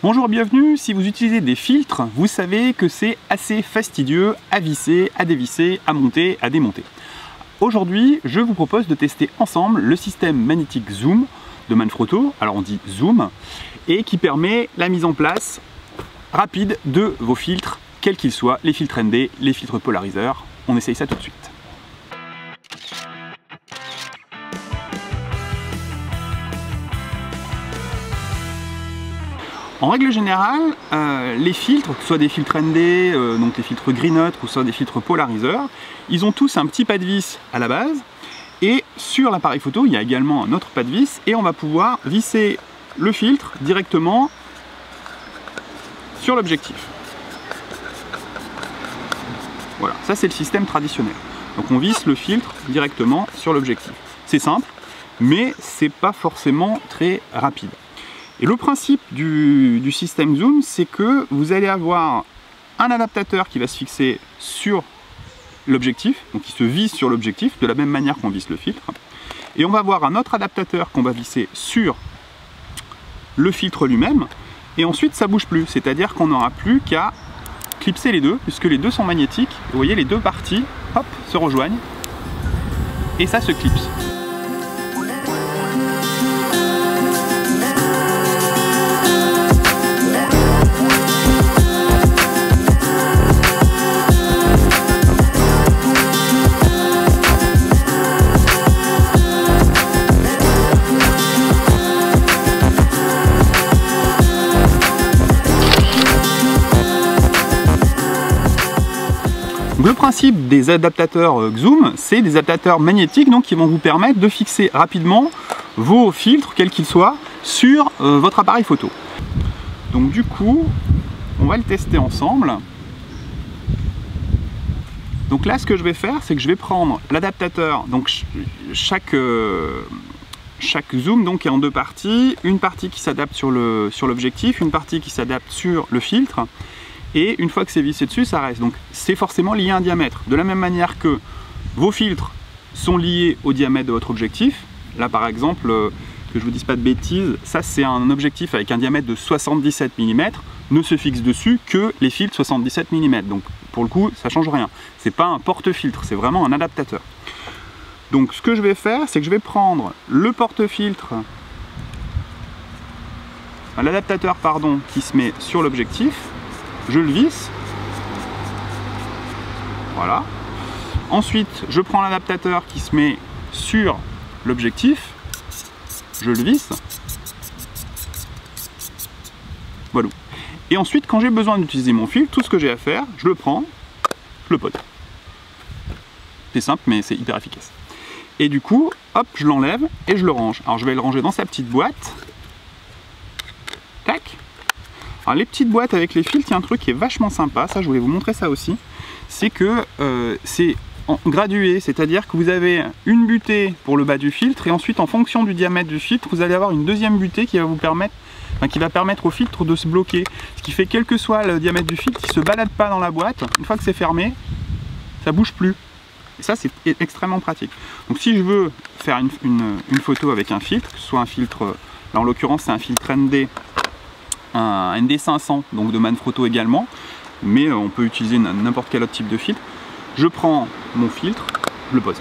Bonjour, bienvenue. Si vous utilisez des filtres, vous savez que c'est assez fastidieux à visser, à dévisser, à monter, à démonter. Aujourd'hui, je vous propose de tester ensemble le système magnétique Zoom de Manfrotto, alors on dit Zoom, et qui permet la mise en place rapide de vos filtres, quels qu'ils soient, les filtres ND, les filtres polariseurs. On essaye ça tout de suite. En règle générale, les filtres, que ce soit des filtres ND, donc les filtres gris neutre, ou soit des filtres polariseurs, ils ont tous un petit pas de vis à la base, et sur l'appareil photo, il y a également un autre pas de vis, et on va pouvoir visser le filtre directement sur l'objectif. Voilà, ça c'est le système traditionnel. Donc on visse le filtre directement sur l'objectif. C'est simple, mais c'est pas forcément très rapide. Et le principe du système Zoom, c'est que vous allez avoir un adaptateur qui va se fixer sur l'objectif, donc qui se visse sur l'objectif, de la même manière qu'on visse le filtre. Et on va avoir un autre adaptateur qu'on va visser sur le filtre lui-même, et ensuite ça ne bouge plus, c'est-à-dire qu'on n'aura plus qu'à clipser les deux, puisque les deux sont magnétiques. Vous voyez, les deux parties, hop, se rejoignent, et ça se clipse. Le principe des adaptateurs Zoom, c'est des adaptateurs magnétiques donc, qui vont vous permettre de fixer rapidement vos filtres, quels qu'ils soient, sur votre appareil photo. Donc du coup, on va le tester ensemble. Donc là, ce que je vais faire, c'est que je vais prendre l'adaptateur. Donc chaque zoom donc, est en deux parties. Une partie qui s'adapte sur l'objectif, une partie qui s'adapte sur le filtre. Et une fois que c'est vissé dessus, ça reste. Donc c'est forcément lié à un diamètre. De la même manière que vos filtres sont liés au diamètre de votre objectif. Là par exemple, que je vous dise pas de bêtises, ça c'est un objectif avec un diamètre de 77 mm, ne se fixe dessus que les filtres 77 mm. Donc pour le coup, ça change rien. C'est pas un porte-filtre, c'est vraiment un adaptateur. Donc ce que je vais faire, c'est que je vais prendre le porte-filtre, l'adaptateur pardon, qui se met sur l'objectif. Je le visse, voilà. Ensuite, je prends l'adaptateur qui se met sur l'objectif, je le visse, voilà. Et ensuite, quand j'ai besoin d'utiliser mon fil, tout ce que j'ai à faire, je le prends, je le pose. C'est simple, mais c'est hyper efficace. Et du coup, hop, je l'enlève et je le range. Alors, je vais le ranger dans sa petite boîte. Tac. Alors les petites boîtes avec les filtres, il y a un truc qui est vachement sympa, ça je voulais vous montrer ça aussi, c'est que c'est gradué, c'est-à-dire que vous avez une butée pour le bas du filtre et ensuite en fonction du diamètre du filtre, vous allez avoir une deuxième butée qui va vous permettre, qui va permettre au filtre de se bloquer. Ce qui fait quel que soit le diamètre du filtre, il ne se balade pas dans la boîte, une fois que c'est fermé, ça bouge plus. Et ça c'est extrêmement pratique. Donc si je veux faire une photo avec un filtre, que ce soit un filtre, là en l'occurrence c'est un filtre ND, un ND500 donc de Manfrotto également, mais on peut utiliser n'importe quel autre type de filtre. Je prends mon filtre, je le pose.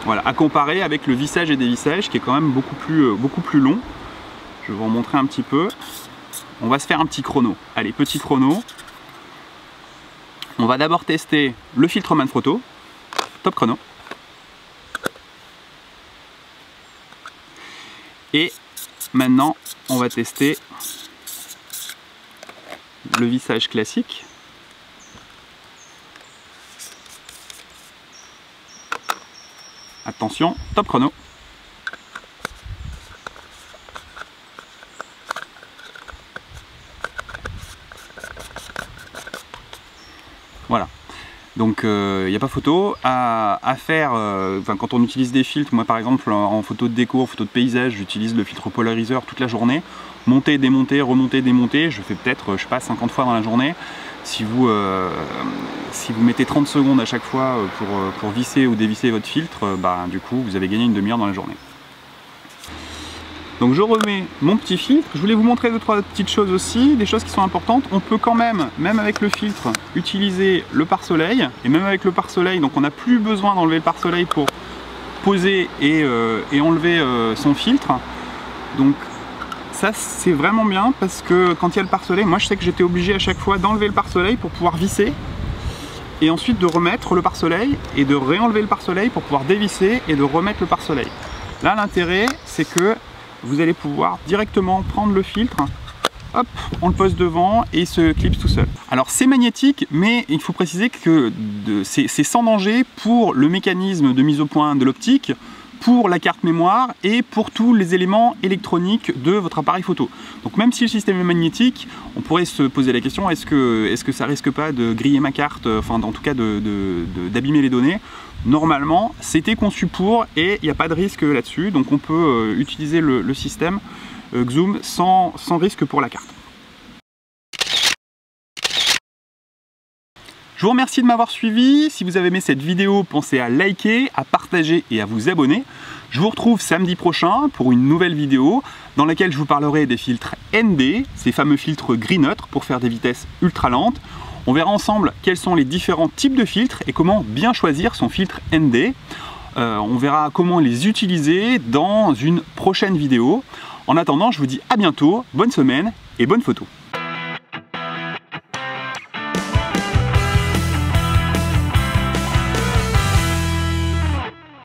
Voilà, à comparer avec le vissage et dévissage qui est quand même beaucoup plus long. Je vais vous en montrer un petit peu. On va se faire un petit chrono. Allez, petit chrono. On va d'abord tester le filtre Manfrotto. Top chrono. Et maintenant, on va tester le vissage classique. Attention, top chrono. Voilà. Donc il n'y a pas photo à faire. Quand on utilise des filtres, moi par exemple en photo de déco, en photo de paysage, j'utilise le filtre polariseur toute la journée. Monter, démonter, remonter, démonter, je fais peut-être, je sais pas, 50 fois dans la journée. Si vous mettez 30 secondes à chaque fois pour visser ou dévisser votre filtre, du coup vous avez gagné une demi-heure dans la journée. Donc je remets mon petit filtre. Je voulais vous montrer 2-3 petites choses aussi, des choses qui sont importantes. On peut quand même avec le filtre, utiliser le pare-soleil. Et même avec le pare-soleil, donc on n'a plus besoin d'enlever le pare-soleil pour poser et enlever son filtre. Donc ça c'est vraiment bien parce que quand il y a le pare-soleil, moi je sais que j'étais obligé à chaque fois d'enlever le pare-soleil pour pouvoir visser et ensuite de remettre le pare-soleil et de réenlever le pare-soleil pour pouvoir dévisser et de remettre le pare-soleil. Là l'intérêt c'est que vous allez pouvoir directement prendre le filtre, hop, on le pose devant et il se clipse tout seul. Alors c'est magnétique, mais il faut préciser que c'est sans danger pour le mécanisme de mise au point de l'optique, pour la carte mémoire et pour tous les éléments électroniques de votre appareil photo. Donc même si le système est magnétique, on pourrait se poser la question, est-ce que ça risque pas de griller ma carte, enfin en tout cas d'abîmer les données? Normalement, c'était conçu pour et il n'y a pas de risque là-dessus, donc on peut utiliser le système Xoom sans risque pour la carte. Je vous remercie de m'avoir suivi. Si vous avez aimé cette vidéo, pensez à liker, à partager et à vous abonner. Je vous retrouve samedi prochain pour une nouvelle vidéo dans laquelle je vous parlerai des filtres ND, ces fameux filtres gris neutre pour faire des vitesses ultra lentes. On verra ensemble quels sont les différents types de filtres et comment bien choisir son filtre ND. On verra comment les utiliser dans une prochaine vidéo. En attendant, je vous dis à bientôt, bonne semaine et bonne photo.